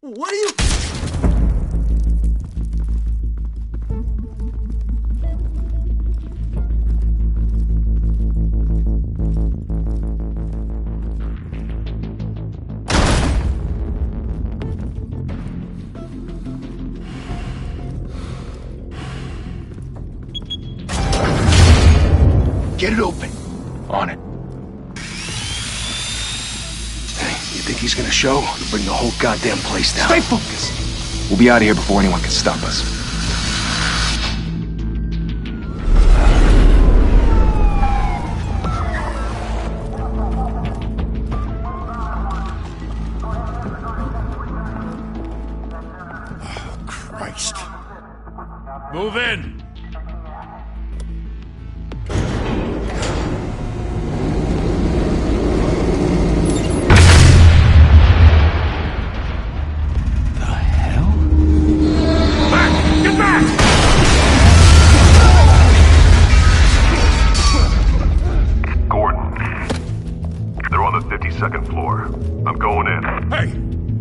What are you... Get it open. On it. Hey, you think he's gonna show? He'll bring the whole goddamn place down. Stay focused! We'll be out of here before anyone can stop us. Oh, Christ. Move in! Second floor. I'm going in. Hey!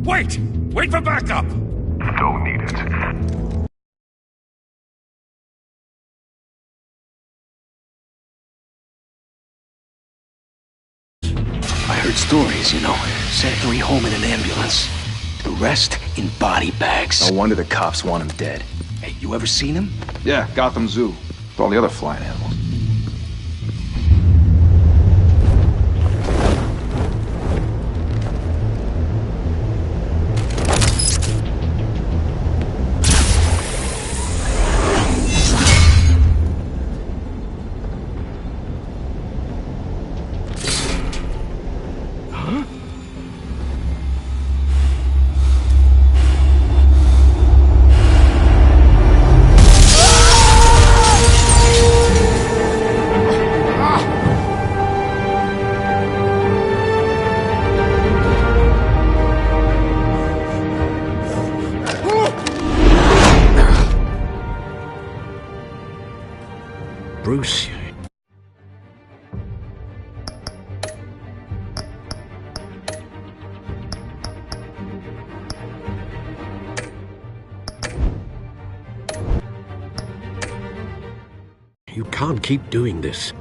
Wait! Wait for backup! Don't need it. I heard stories, you know. Sent 3 home in an ambulance. The rest in body bags. No wonder the cops want him dead. Hey, you ever seen him? Yeah, Gotham Zoo. With all the other flying animals. Bruce... You can't keep doing this.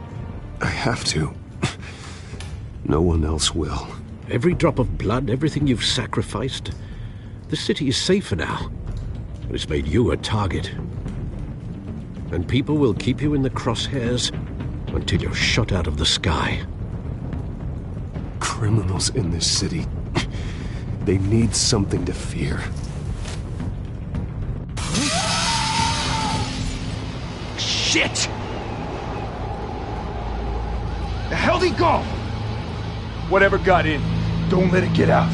I have to. No one else will. Every drop of blood, everything you've sacrificed. The city is safer now. It's made you a target. And people will keep you in the crosshairs until you're shot out of the sky. Criminals in this city. They need something to fear. Shit! The hell'd he go? Whatever got in, don't let it get out.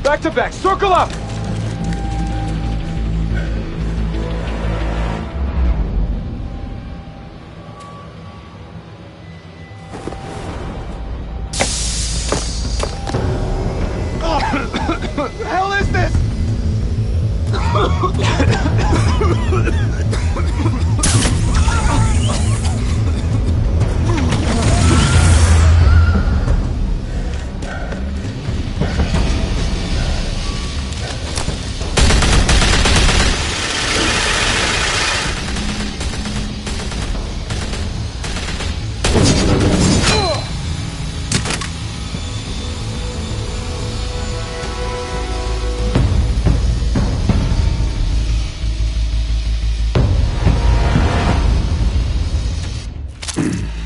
Back to back, circle up! What the hell is this?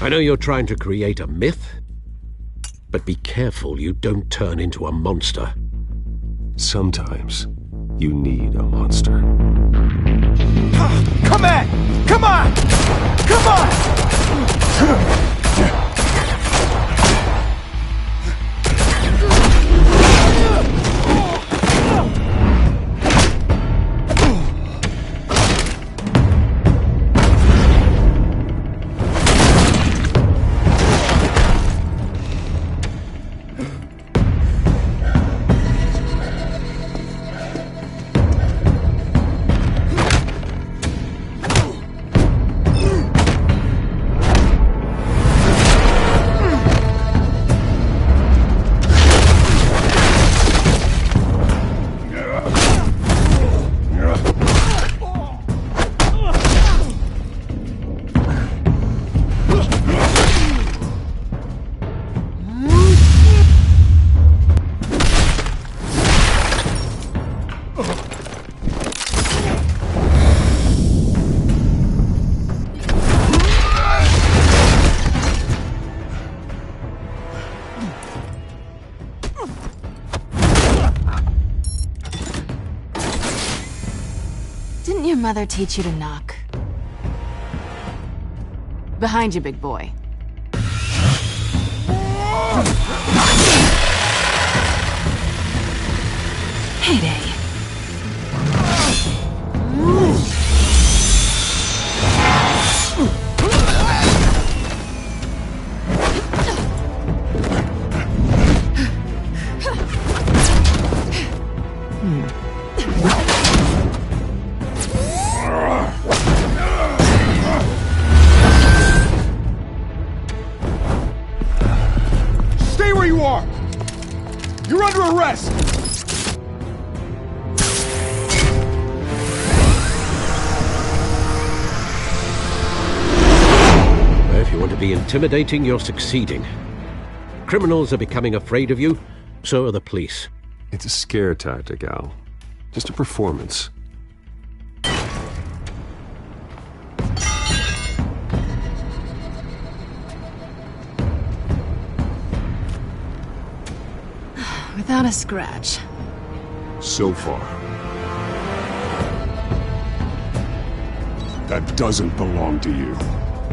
I know you're trying to create a myth, but be careful you don't turn into a monster. Sometimes you need a monster. Come on! Come on! Come on! Didn't your mother teach you to knock? Behind you, big boy. Heyday. Stay where you are! You're under arrest! If you want to be intimidating, you're succeeding. Criminals are becoming afraid of you, so are the police. It's a scare tactic, Al. Just a performance. Without a scratch. So far. That doesn't belong to you.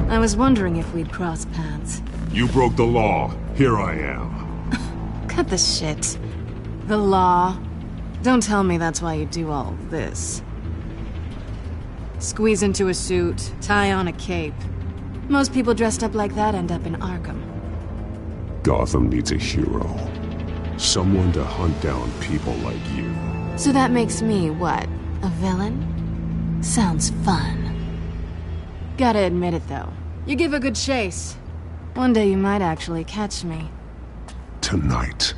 I was wondering if we'd cross paths. You broke the law. Here I am. Cut the shit. The law. Don't tell me that's why you do all this. Squeeze into a suit, tie on a cape. Most people dressed up like that end up in Arkham. Gotham needs a hero. Someone to hunt down people like you. So that makes me, what, a villain? Sounds fun. Gotta admit it, though. You give a good chase. One day you might actually catch me. Tonight.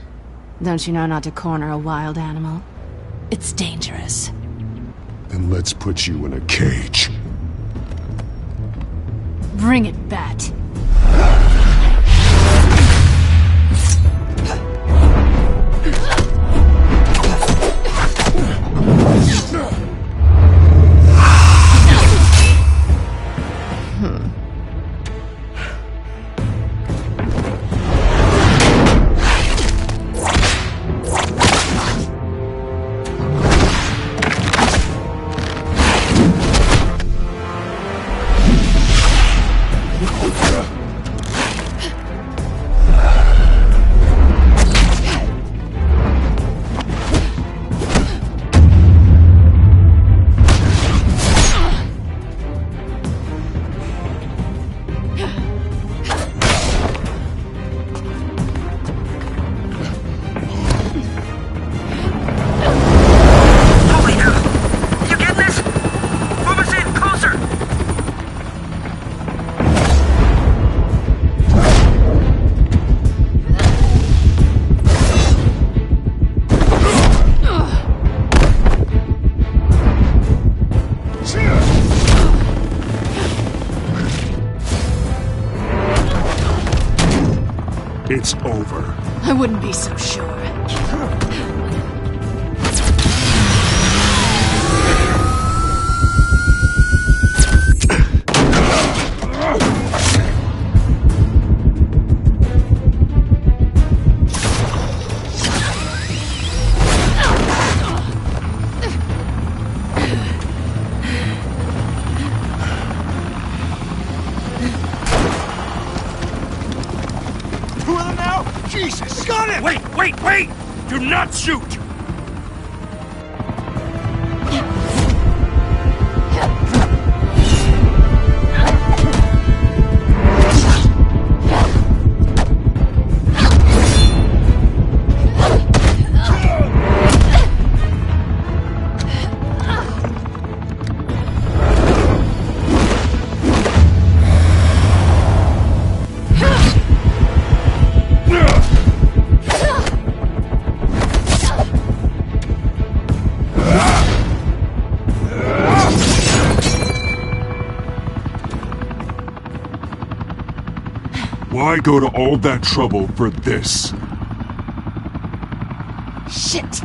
Don't you know not to corner a wild animal? It's dangerous. Then let's put you in a cage. Bring it, Bat. It's over. I wouldn't be so sure. Jesus! Got it! Wait! Do not shoot! Why go to all that trouble for this? Shit!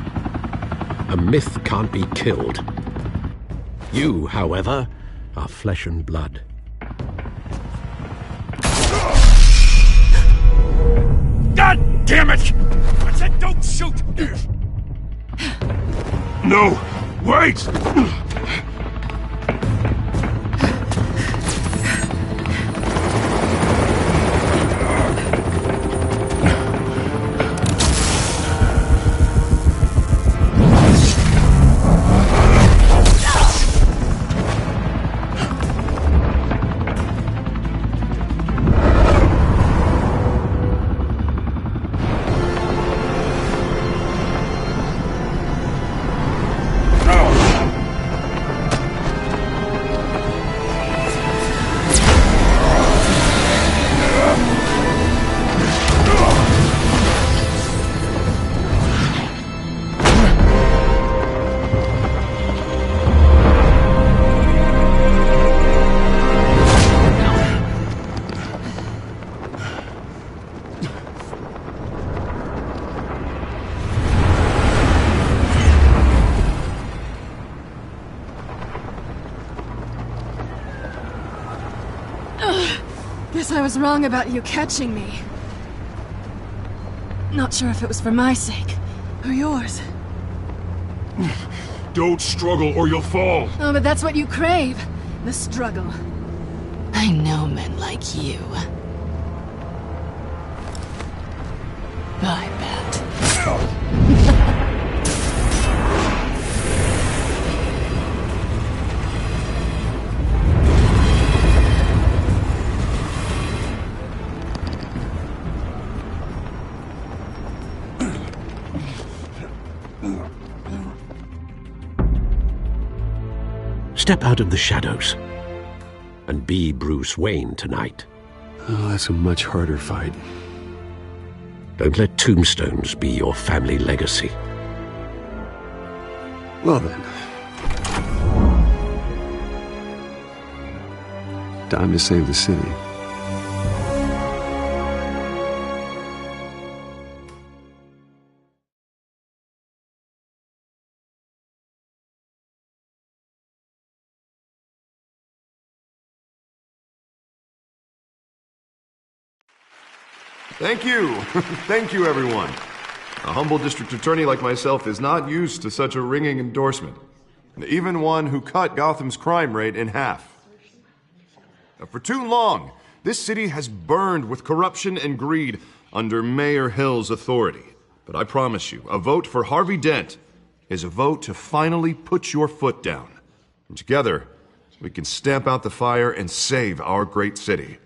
A myth can't be killed. You, however, are flesh and blood. God damn it! I said don't shoot! No! Wait! Guess I was wrong about you catching me. Not sure if it was for my sake, or yours. Don't struggle or you'll fall! Oh, but that's what you crave. The struggle. I know men like you. I bet. Step out of the shadows and be Bruce Wayne tonight. Oh, that's a much harder fight. Don't let tombstones be your family legacy. Well then. Time to save the city. Thank you. Thank you, everyone. A humble district attorney like myself is not used to such a ringing endorsement. Even one who cut Gotham's crime rate in half. For too long, this city has burned with corruption and greed under Mayor Hill's authority. But I promise you, a vote for Harvey Dent is a vote to finally put your foot down. And together, we can stamp out the fire and save our great city.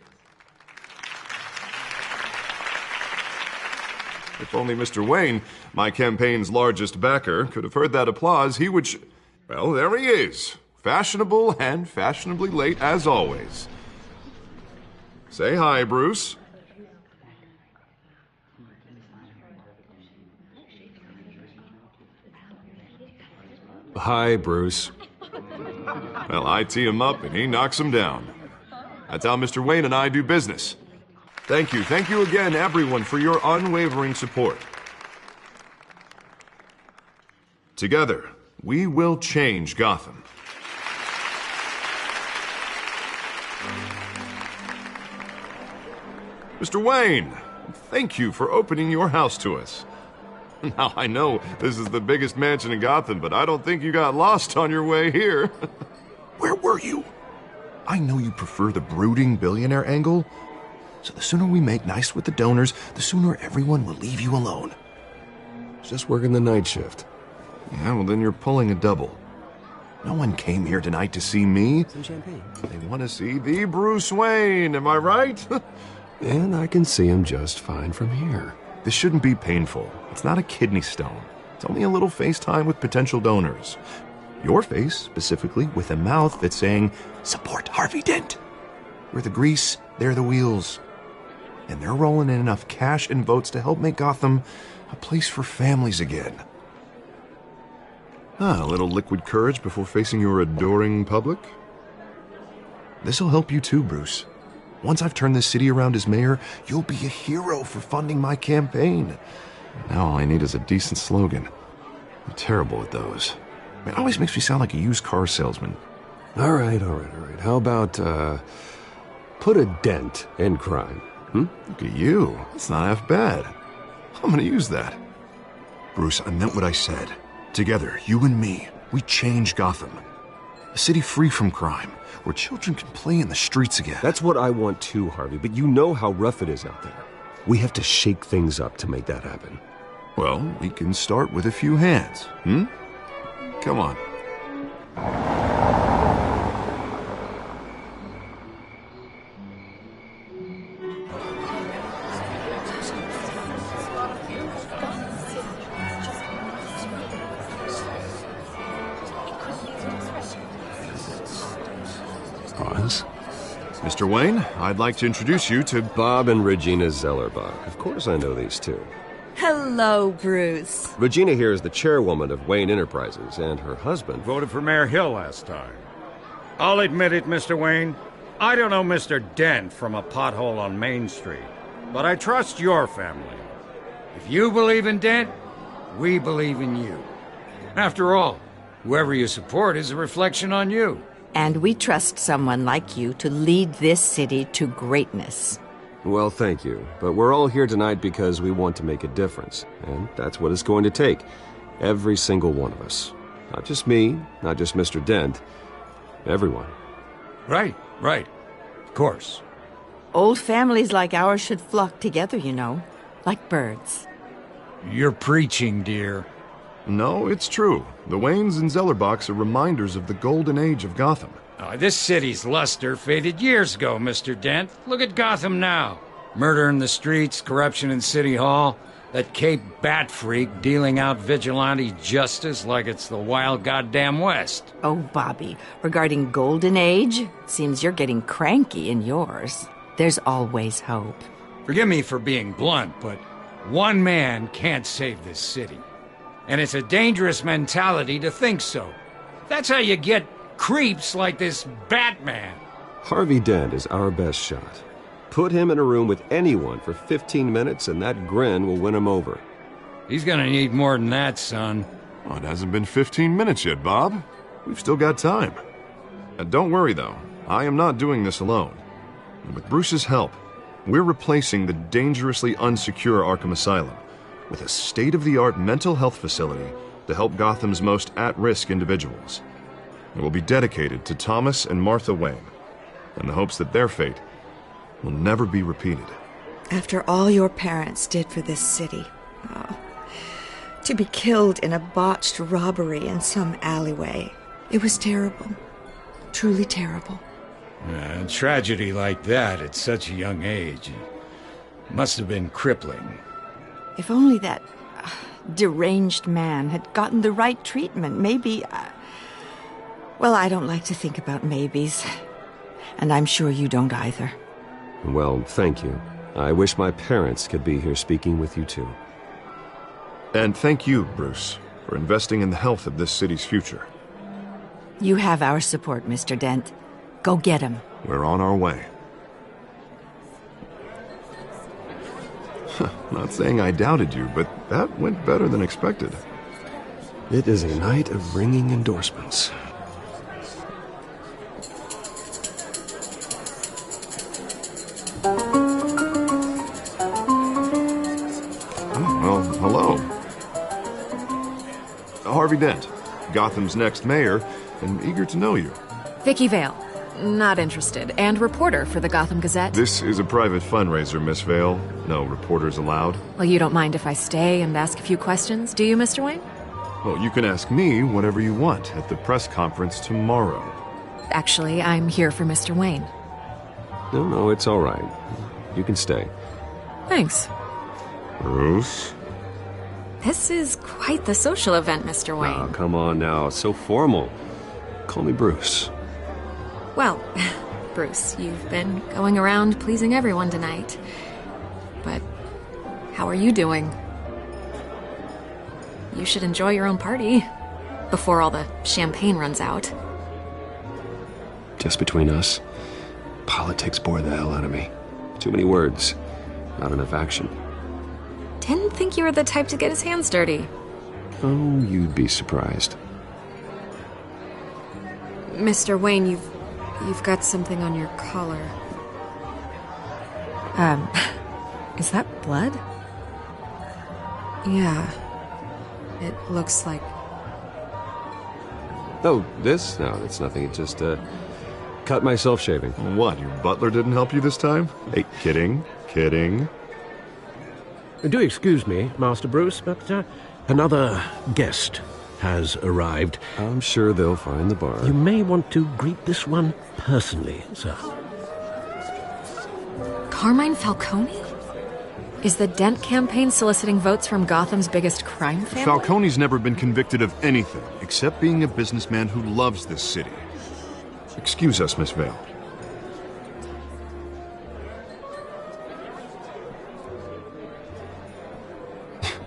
If only Mr. Wayne, my campaign's largest backer, could have heard that applause, he would well, there he is. Fashionable and fashionably late as always. Say hi, Bruce. Hi, Bruce. Well, I tee him up and he knocks him down. That's how Mr. Wayne and I do business. Thank you again, everyone, for your unwavering support. Together, we will change Gotham. Mr. Wayne, thank you for opening your house to us. Now, I know this is the biggest mansion in Gotham, but I don't think you got lost on your way here. Where were you? I know you prefer the brooding billionaire angle, So the sooner we make nice with the donors, the sooner everyone will leave you alone. Just working the night shift. Yeah, well then you're pulling a double. No one came here tonight to see me. Some champagne. They want to see the Bruce Wayne, am I right? And I can see him just fine from here. This shouldn't be painful. It's not a kidney stone. It's only a little FaceTime with potential donors. Your face, specifically, with a mouth that's saying, support Harvey Dent. We're the grease, they're the wheels. And they're rolling in enough cash and votes to help make Gotham a place for families again. A little liquid courage before facing your adoring public? This'll help you too, Bruce. Once I've turned this city around as mayor, you'll be a hero for funding my campaign. Now all I need is a decent slogan. I'm terrible at those. It always makes me sound like a used car salesman. All right. How about, put a dent in crime? Look at you. It's not half bad. I'm gonna use that. Bruce, I meant what I said. Together, you and me, we change Gotham. A city free from crime, where children can play in the streets again. That's what I want too, Harvey, but you know how rough it is out there. We have to shake things up to make that happen. Well, we can start with a few hands, Come on. Pause. Mr. Wayne, I'd like to introduce you to Bob and Regina Zellerbach. Of course I know these two. Hello, Bruce. Regina here is the chairwoman of Wayne Enterprises, and her husband... Voted for Mayor Hill last time. I'll admit it, Mr. Wayne. I don't know Mr. Dent from a pothole on Main Street, but I trust your family. If you believe in Dent, we believe in you. After all, whoever you support is a reflection on you. And we trust someone like you to lead this city to greatness. Well, thank you. But we're all here tonight because we want to make a difference. And that's what it's going to take. Every single one of us. Not just me, not just Mr. Dent. Everyone. Right. Of course. Old families like ours should flock together, you know. Like birds. You're preaching, dear. No, it's true. The Waynes and Zellerbachs are reminders of the golden age of Gotham. This city's luster faded years ago, Mr. Dent. Look at Gotham now. Murder in the streets, corruption in City Hall, that Cape Bat freak dealing out vigilante justice like it's the wild goddamn West. Oh, Bobby, regarding Golden Age, seems you're getting cranky in yours. There's always hope. Forgive me for being blunt, but one man can't save this city. And it's a dangerous mentality to think so. That's how you get creeps like this Batman. Harvey Dent is our best shot. Put him in a room with anyone for 15 minutes and that grin will win him over. He's gonna need more than that, son. Oh, it hasn't been 15 minutes yet, Bob. We've still got time. Don't worry, though. I am not doing this alone. And with Bruce's help, we're replacing the dangerously unsecure Arkham Asylum with a state-of-the-art mental health facility to help Gotham's most at-risk individuals. It will be dedicated to Thomas and Martha Wayne, in the hopes that their fate will never be repeated. After all your parents did for this city, to be killed in a botched robbery in some alleyway, it was terrible. Truly terrible. A tragedy like that at such a young age must have been crippling. If only that deranged man had gotten the right treatment, maybe... Well, I don't like to think about maybes. And I'm sure you don't either. Well, thank you. I wish my parents could be here speaking with you too. And thank you, Bruce, for investing in the health of this city's future. You have our support, Mr. Dent. Go get him. We're on our way. Not saying I doubted you, but that went better than expected. It is a night of ringing endorsements. Well, hello. Harvey Dent, Gotham's next mayor, and eager to know you. Vicky Vale. Not interested. And reporter for the Gotham Gazette. This is a private fundraiser, Miss Vale. No reporters allowed. Well, you don't mind if I stay and ask a few questions, do you, Mr. Wayne? Well, you can ask me whatever you want at the press conference tomorrow. Actually, I'm here for Mr. Wayne. No, it's all right. You can stay. Thanks. Bruce? This is quite the social event, Mr. Wayne. Oh, come on now. It's so formal. Call me Bruce. Well, Bruce, you've been going around pleasing everyone tonight. But how are you doing? You should enjoy your own party before all the champagne runs out. Just between us, politics bore the hell out of me. Too many words, not enough action. Didn't think you were the type to get his hands dirty. Oh, you'd be surprised. Mr. Wayne, you've got something on your collar. Is that blood? Yeah. It looks like... Oh, this? No, that's nothing. It just, cut myself shaving. What, your butler didn't help you this time? Hey, kidding. Do excuse me, Master Bruce, but another guest has arrived. I'm sure they'll find the bar. You may want to greet this one personally, sir. Carmine Falcone? Is the Dent campaign soliciting votes from Gotham's biggest crime family? Falcone's never been convicted of anything except being a businessman who loves this city. Excuse us, Miss Vale.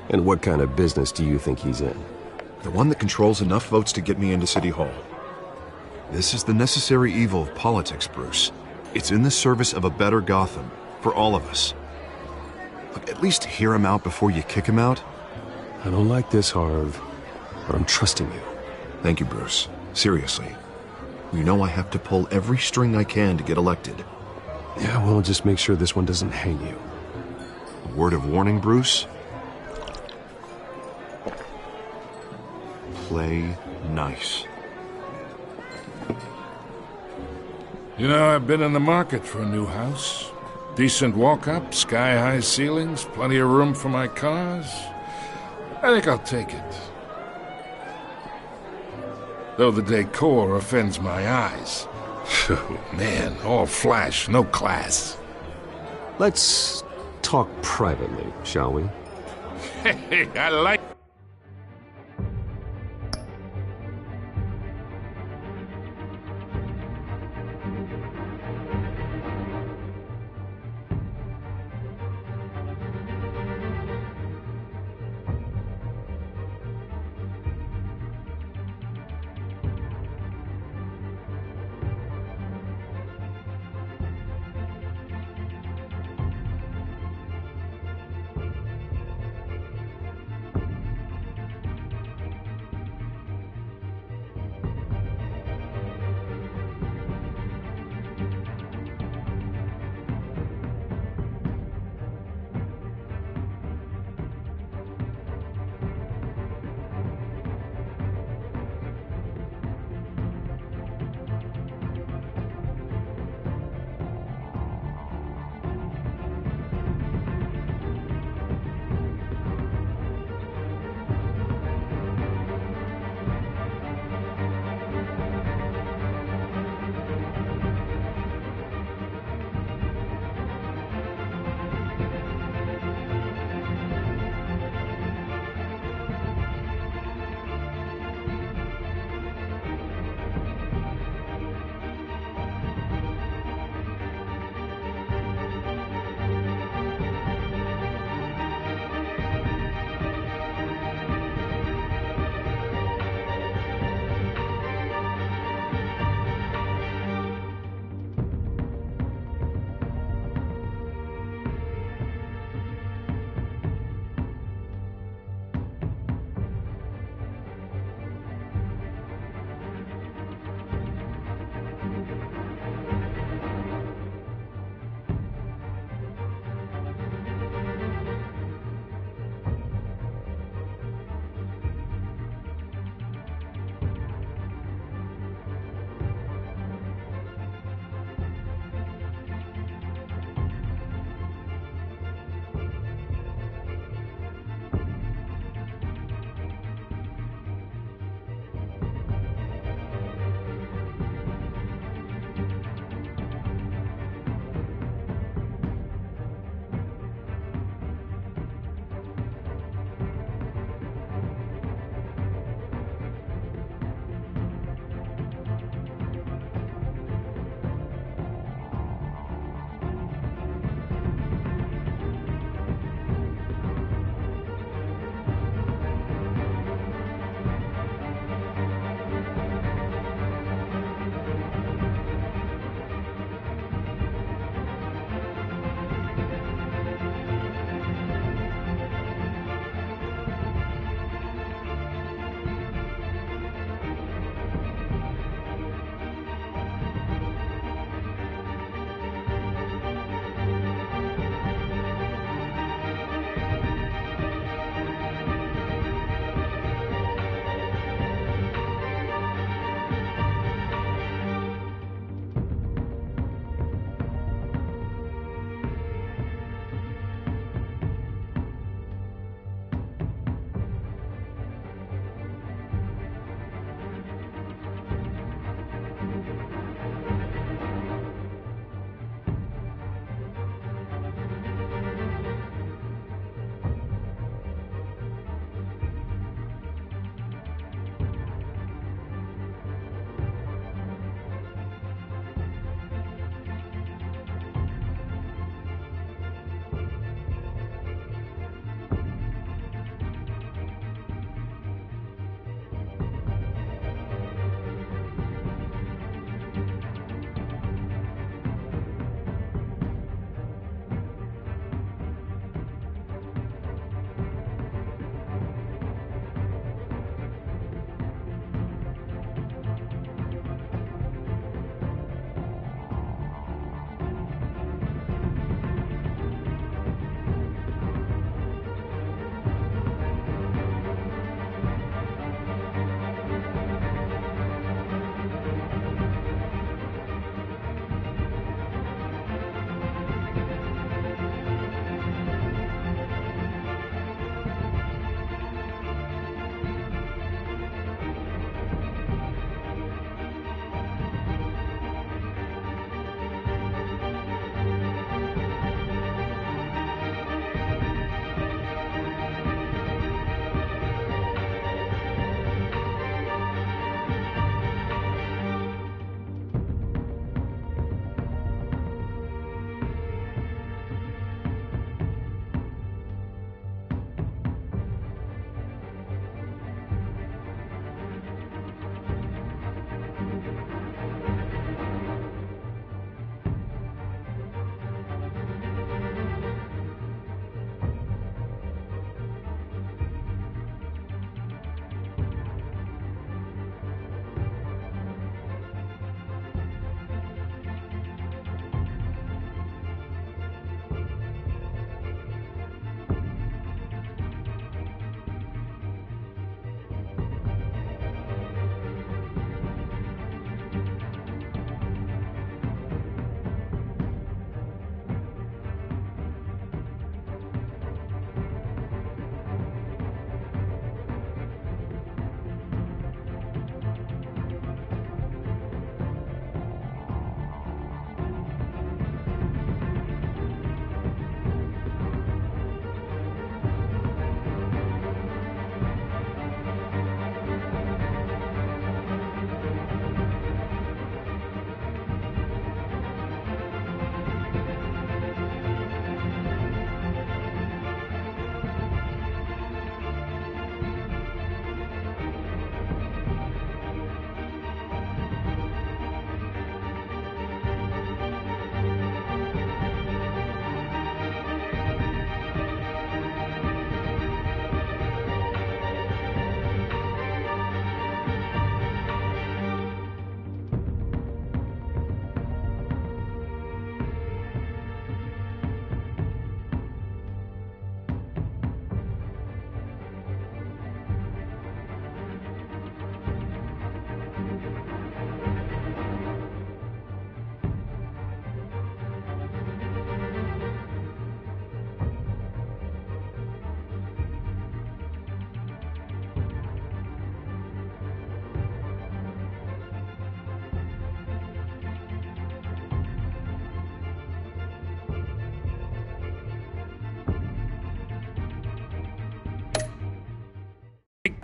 And what kind of business do you think he's in? The one that controls enough votes to get me into City Hall. This is the necessary evil of politics, Bruce. It's in the service of a better Gotham, for all of us. Look, at least hear him out before you kick him out. I don't like this, Harv, but I'm trusting you. Thank you, Bruce. Seriously. You know I have to pull every string I can to get elected. Yeah, well, just make sure this one doesn't hang you. A word of warning, Bruce? Play nice. You know, I've been in the market for a new house. Decent walk-up, sky-high ceilings, plenty of room for my cars. I think I'll take it. Though the decor offends my eyes. Oh, man, all flash, no class. Let's talk privately, shall we? Hey, I like...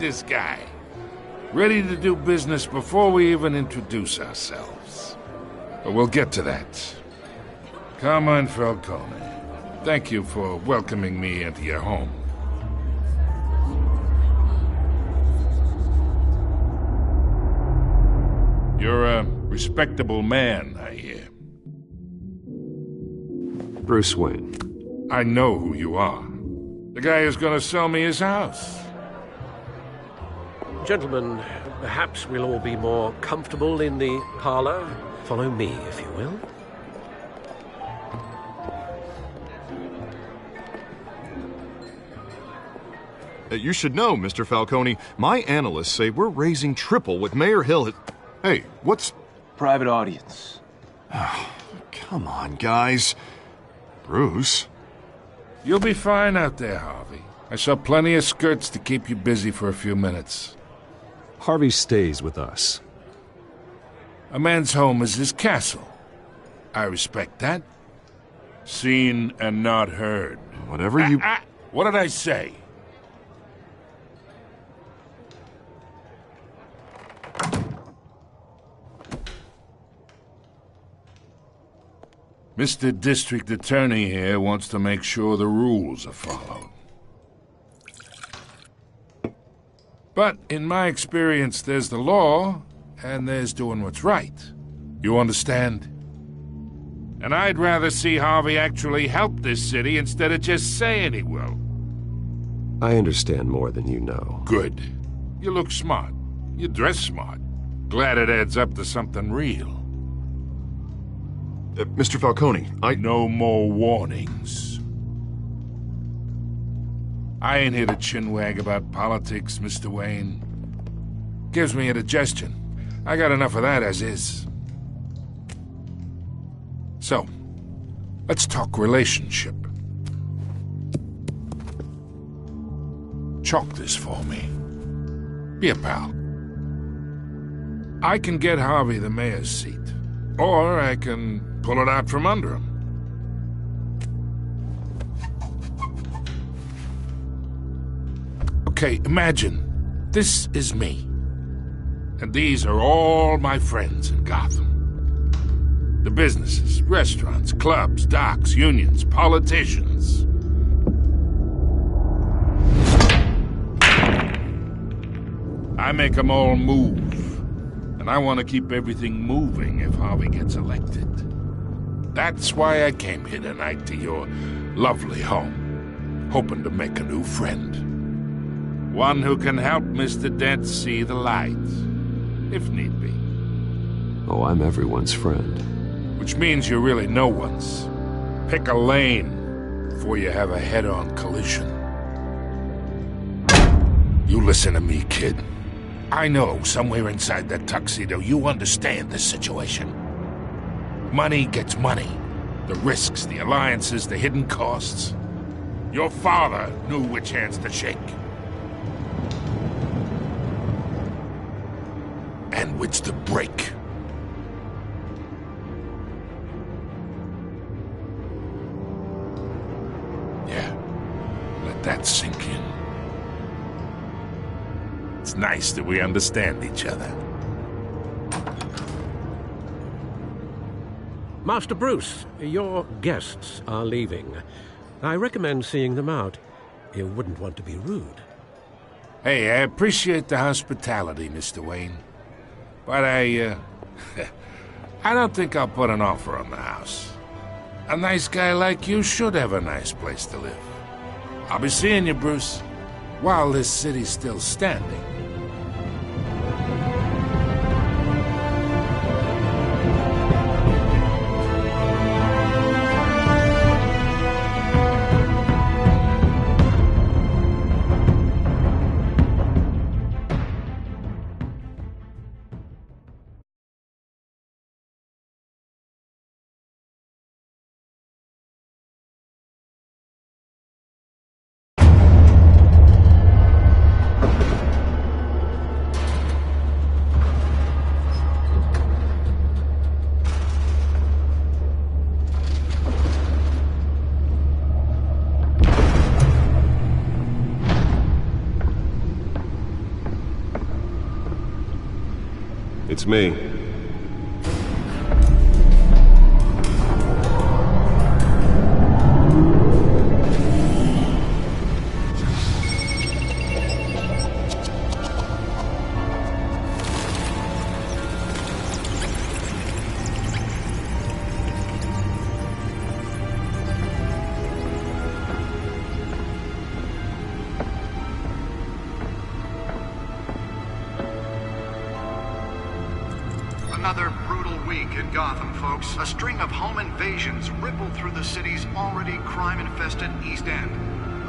this guy. Ready to do business before we even introduce ourselves. But we'll get to that. Carmine Falcone, thank you for welcoming me into your home. You're a respectable man, I hear. Bruce Wayne. I know who you are. The guy who's gonna sell me his house. Gentlemen, perhaps we'll all be more comfortable in the parlor. Follow me, if you will. You should know, Mr. Falcone, my analysts say we're raising triple what Mayor Hill has... Hey, what's... Private audience. Come on, guys. Bruce? You'll be fine out there, Harvey. I saw plenty of skirts to keep you busy for a few minutes. Harvey stays with us. A man's home is his castle. I respect that. Seen and not heard. Whatever you... What did I say? Mr. District Attorney here wants to make sure the rules are followed. But in my experience, there's the law, and there's doing what's right. You understand? And I'd rather see Harvey actually help this city instead of just saying he will. I understand more than you know. Good. You look smart. You dress smart. Glad it adds up to something real. Mr. Falcone, No more warnings. I ain't here to chinwag about politics, Mr. Wayne. Gives me indigestion. I got enough of that as is. So, let's talk relationship. Chalk this for me. Be a pal. I can get Harvey the mayor's seat, or I can pull it out from under him. Okay, imagine this is me. And these are all my friends in Gotham. The businesses, restaurants, clubs, docks, unions, politicians. I make them all move. And I want to keep everything moving if Harvey gets elected. That's why I came here tonight to your lovely home, hoping to make a new friend. One who can help Mr. Dent see the light, if need be. Oh, I'm everyone's friend. Which means you're really no one's. Pick a lane before you have a head-on collision. You listen to me, kid. I know somewhere inside that tuxedo you understand this situation. Money gets money. The risks, the alliances, the hidden costs. Your father knew which hands to shake. And which to break. Yeah, let that sink in. It's nice that we understand each other. Master Bruce, your guests are leaving. I recommend seeing them out. You wouldn't want to be rude. Hey, I appreciate the hospitality, Mr. Wayne. But I don't think I'll put an offer on the house. A nice guy like you should have a nice place to live. I'll be seeing you, Bruce, while this city's still standing. It's me. Another brutal week in Gotham, folks. A string of home invasions rippled through the city's already crime-infested East End.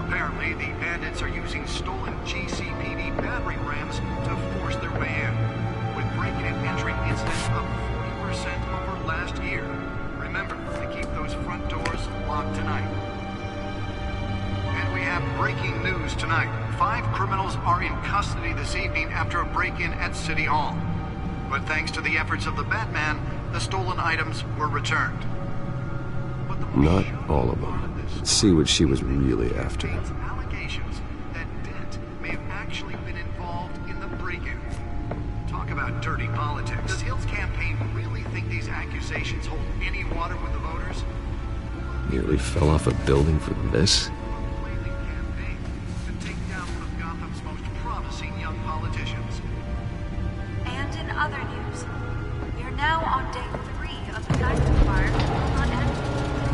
Apparently, the bandits are using stolen GCPD battering rams to force their way in, with break-in and entry incidents up 40% over last year. Remember to keep those front doors locked tonight. And we have breaking news tonight. 5 criminals are in custody this evening after a break-in at City Hall. But thanks to the efforts of the Batman, the stolen items were returned. Not all of them. Let's see what she was really after. Allegations that Dent may have actually been involved in the break-in. Talk about dirty politics. Does Hill's campaign really think these accusations hold any water with the voters? Nearly fell off a building for this? Campaign to take down one of Gotham's most promising young politicians. And in other news, we are now on day 3 of the diamond fire on end,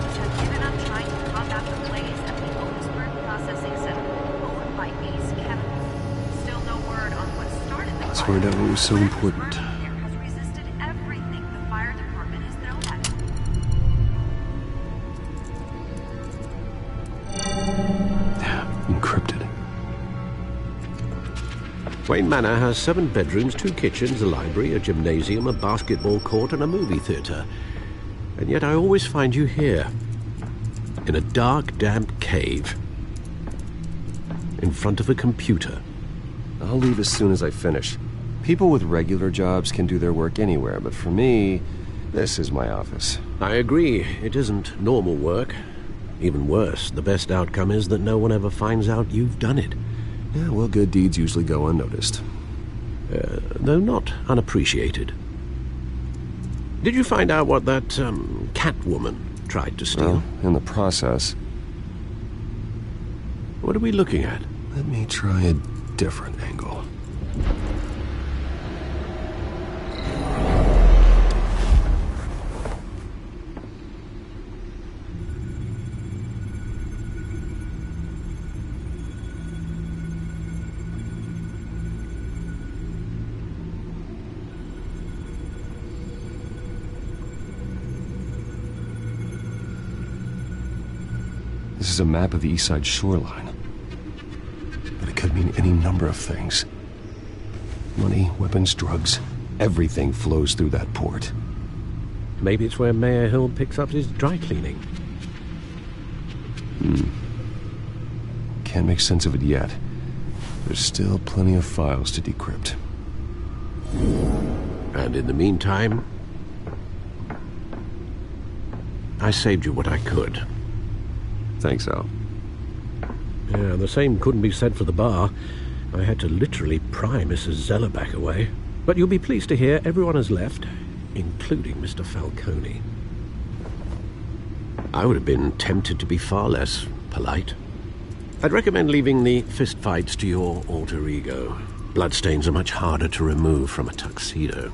which has given up trying to combat the blaze at the Otisburg Processing Center, owned by Ace Chemical. Still no word on what started the Let's fire. find out what was so important. Here has resisted everything the fire department has thrown at it. Encrypted. Wayne Manor has 7 bedrooms, 2 kitchens, a library, a gymnasium, a basketball court, and a movie theater. And yet I always find you here, in a dark, damp cave, in front of a computer. I'll leave as soon as I finish. People with regular jobs can do their work anywhere, but for me, this is my office. I agree, it isn't normal work. Even worse, the best outcome is that no one ever finds out you've done it. Yeah, well, good deeds usually go unnoticed. Though not unappreciated. Did you find out what that, Catwoman tried to steal? Well, in the process. What are we looking at? Let me try a different angle. This is a map of the East Side shoreline. But it could mean any number of things. Money, weapons, drugs, everything flows through that port. Maybe it's where Mayor Hill picks up his dry cleaning. Can't make sense of it yet. There's still plenty of files to decrypt. And in the meantime, I saved you what I could. Thanks, Al. Yeah, the same couldn't be said for the bar. I had to literally pry Mrs. Zeller back away. But you'll be pleased to hear everyone has left, including Mr. Falcone. I would have been tempted to be far less polite. I'd recommend leaving the fistfights to your alter ego. Bloodstains are much harder to remove from a tuxedo.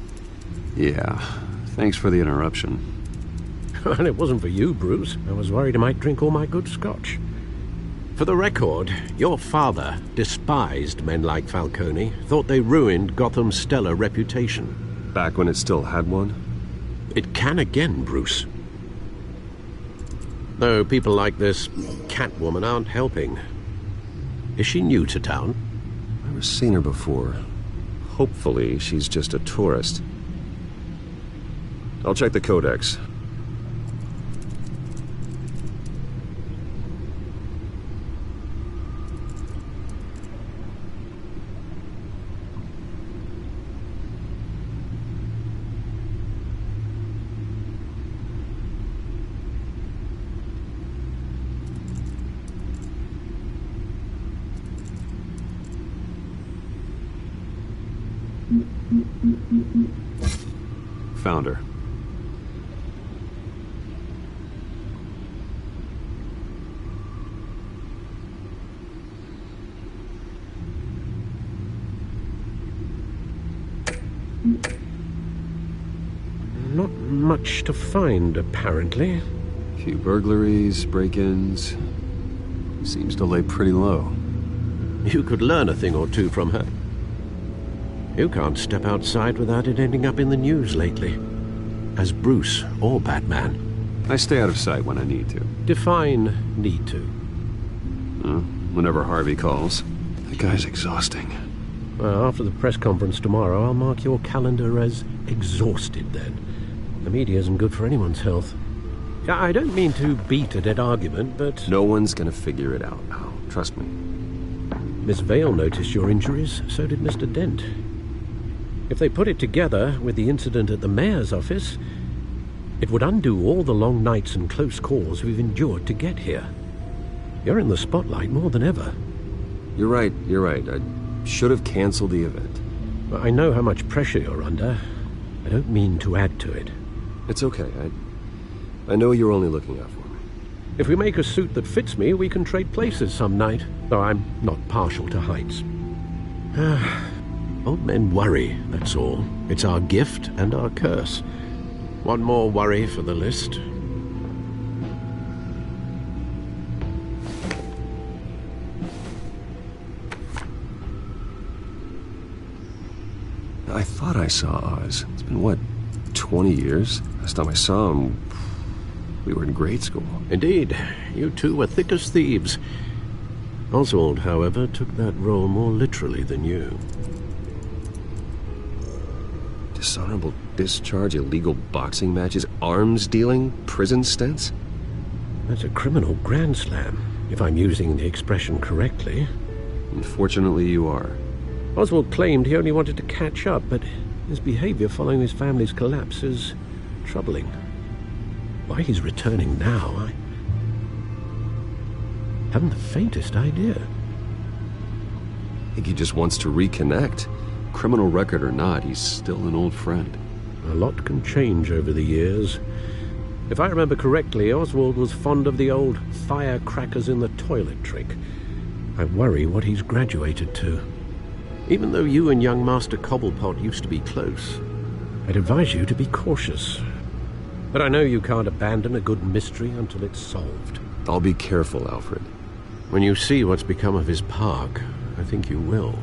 Yeah, thanks for the interruption. And it wasn't for you, Bruce. I was worried I might drink all my good scotch. For the record, your father despised men like Falcone, thought they ruined Gotham's stellar reputation. Back when it still had one? It can again, Bruce. Though people like this Catwoman aren't helping. Is she new to town? I've never seen her before. Hopefully, she's just a tourist. I'll check the codex. found her. Not much to find, apparently. Few burglaries, break-ins. Seems to lay pretty low. You could learn a thing or two from her. You can't step outside without it ending up in the news lately. As Bruce or Batman. I stay out of sight when I need to. Define need to. Whenever Harvey calls. That guy's exhausting. Well, after the press conference tomorrow, I'll mark your calendar as exhausted then. The media isn't good for anyone's health. I don't mean to beat a dead argument, but... No one's gonna figure it out, Al. Trust me. Miss Vale noticed your injuries, so did Mr. Dent. If they put it together with the incident at the mayor's office, it would undo all the long nights and close calls we've endured to get here. You're in the spotlight more than ever. You're right. I should have canceled the event. I know how much pressure you're under. I don't mean to add to it. It's okay. I know you're only looking out for me. If we make a suit that fits me, we can trade places some night, though I'm not partial to heights. Old men worry, that's all. It's our gift and our curse. One more worry for the list. I thought I saw Oz. It's been, what, 20 years? Last time I saw him, we were in grade school. Indeed. You two were thick as thieves. Oswald, however, took that role more literally than you. Dishonorable discharge, illegal boxing matches, arms dealing, prison stints? That's a criminal grand slam, if I'm using the expression correctly. Unfortunately, you are. Oswald claimed he only wanted to catch up, but his behavior following his family's collapse is troubling. Why he's returning now, I haven't the faintest idea. I think he just wants to reconnect. Criminal record or not, he's still an old friend. A lot can change over the years. If I remember correctly, Oswald was fond of the old firecrackers in the toilet trick. I worry what he's graduated to. Even though you and young Master Cobblepot used to be close, I'd advise you to be cautious. But I know you can't abandon a good mystery until it's solved. I'll be careful, Alfred. When you see what's become of his park, I think you will.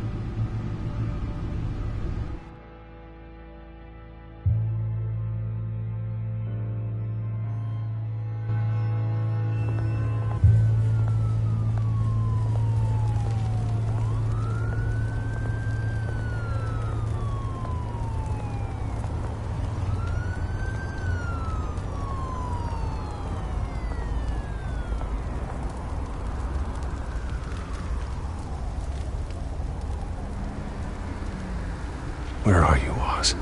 Where are you, Oz?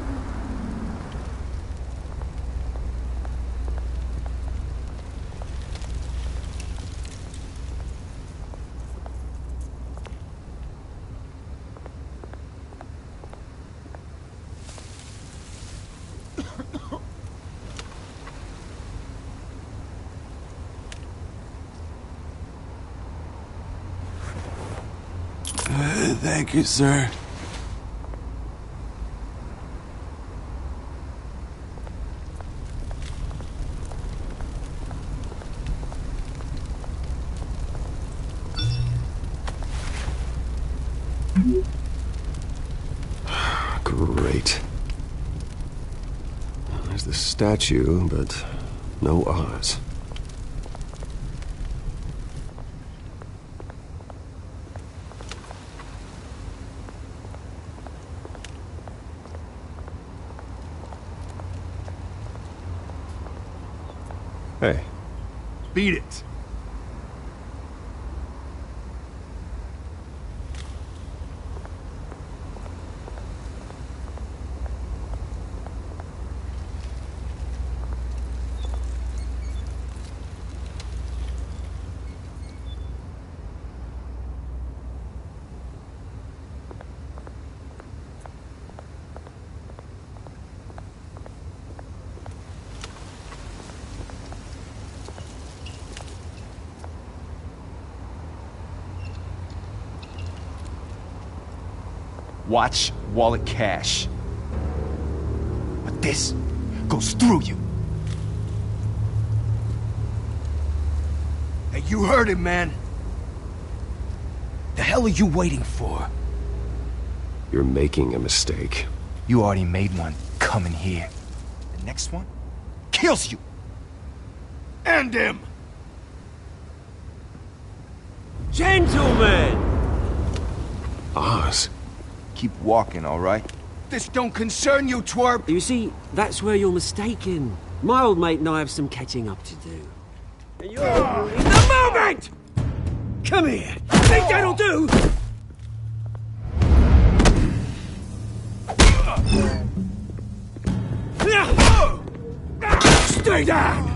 Thank you, sir. Great. There's the statue, but no Oz. Hey. Beat it. Watch, wallet, cash. But this goes through you. Hey, you heard it, man. The hell are you waiting for? You're making a mistake. You already made one coming here. The next one kills you. And him. Gentlemen! Oz. Keep walking, all right? This don't concern you, twerp! You see, that's where you're mistaken. My old mate and I have some catching up to do. And you're in the moment! Come here! Think that'll do? Stay down!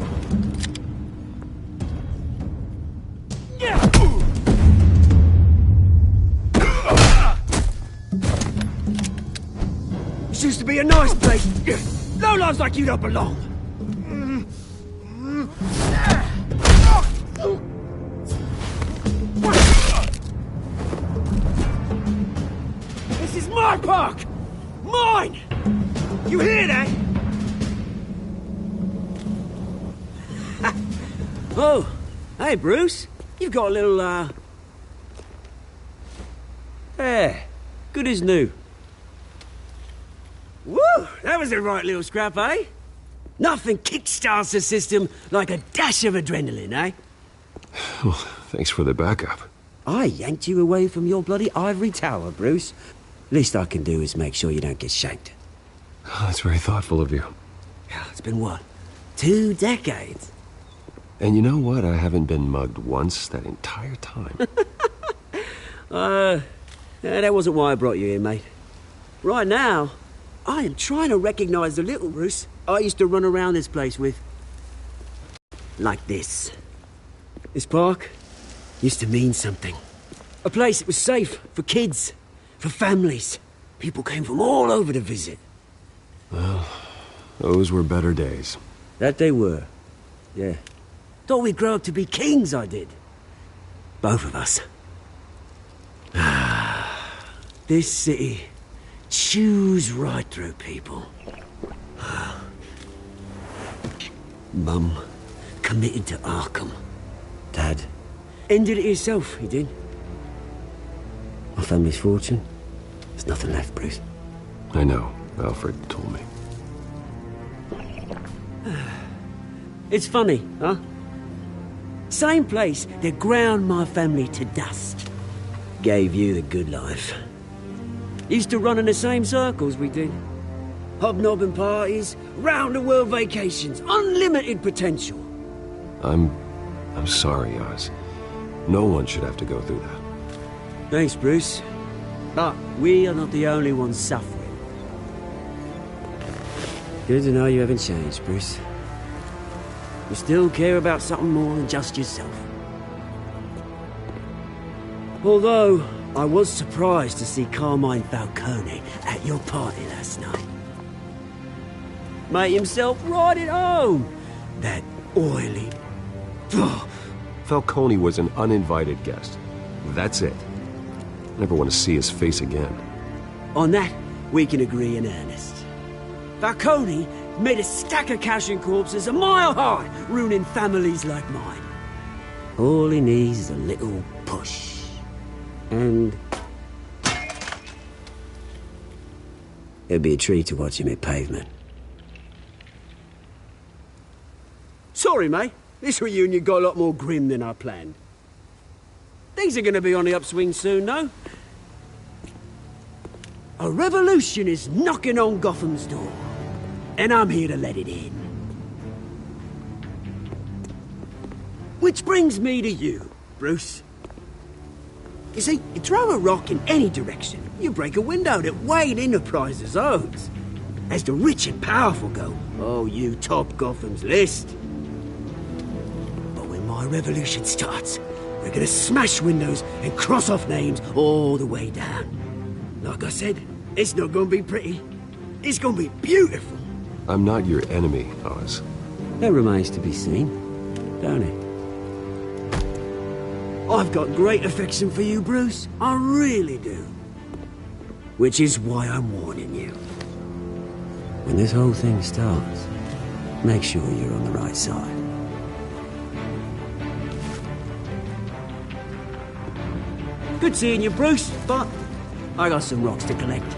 This used to be a nice place. Lowlifes like you don't belong. This is my park! Mine! You hear that? Oh, hey, Bruce. You've got a little, Yeah, good as new. Woo! That was a right little scrap, eh? Nothing kickstarts the system like a dash of adrenaline, eh? Well, thanks for the backup. I yanked you away from your bloody ivory tower, Bruce. Least I can do is make sure you don't get shanked. Oh, that's very thoughtful of you. It's been what? 2 decades? And you know what? I haven't been mugged once that entire time. That wasn't why I brought you here, mate. Right now, I am trying to recognize the little Bruce I used to run around this place with. Like this. This park used to mean something. A place that was safe for kids, for families. People came from all over to visit. Well, those were better days. That they were, yeah. Thought we'd grow up to be kings, I did. Both of us. This city chews right through people. Mum committed to Arkham. Dad ended it himself, he did. My family's fortune, there's nothing left, Bruce. I know. Alfred told me. It's funny, huh? Same place that ground my family to dust. Gave you the good life. Used to run in the same circles we did. Hobnobbing parties, round-the-world vacations, unlimited potential. I'm sorry, Oz. No one should have to go through that. Thanks, Bruce. But we are not the only ones suffering. Good to know you haven't changed, Bruce. You still care about something more than just yourself. Although, I was surprised to see Carmine Falcone at your party last night. Made himself right at home. That oily... Falcone was an uninvited guest. That's it. Never want to see his face again. On that, we can agree in earnest. Falcone made a stack of cash and corpses a mile high, ruining families like mine. All he needs is a little push. And... it'd be a treat to watch him hit pavement. Sorry, mate. This reunion got a lot more grim than I planned. Things are gonna be on the upswing soon, though. A revolution is knocking on Gotham's door. And I'm here to let it in. Which brings me to you, Bruce. You see, you throw a rock in any direction, you break a window that Wayne Enterprises owns. As the rich and powerful go, oh, you top Gotham's list. But when my revolution starts, we're gonna smash windows and cross off names all the way down. Like I said, it's not gonna be pretty. It's gonna be beautiful. I'm not your enemy, Oz. That remains to be seen, don't it? I've got great affection for you, Bruce. I really do. Which is why I'm warning you. When this whole thing starts, make sure you're on the right side. Good seeing you, Bruce, but I got some rocks to collect.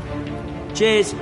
Cheers.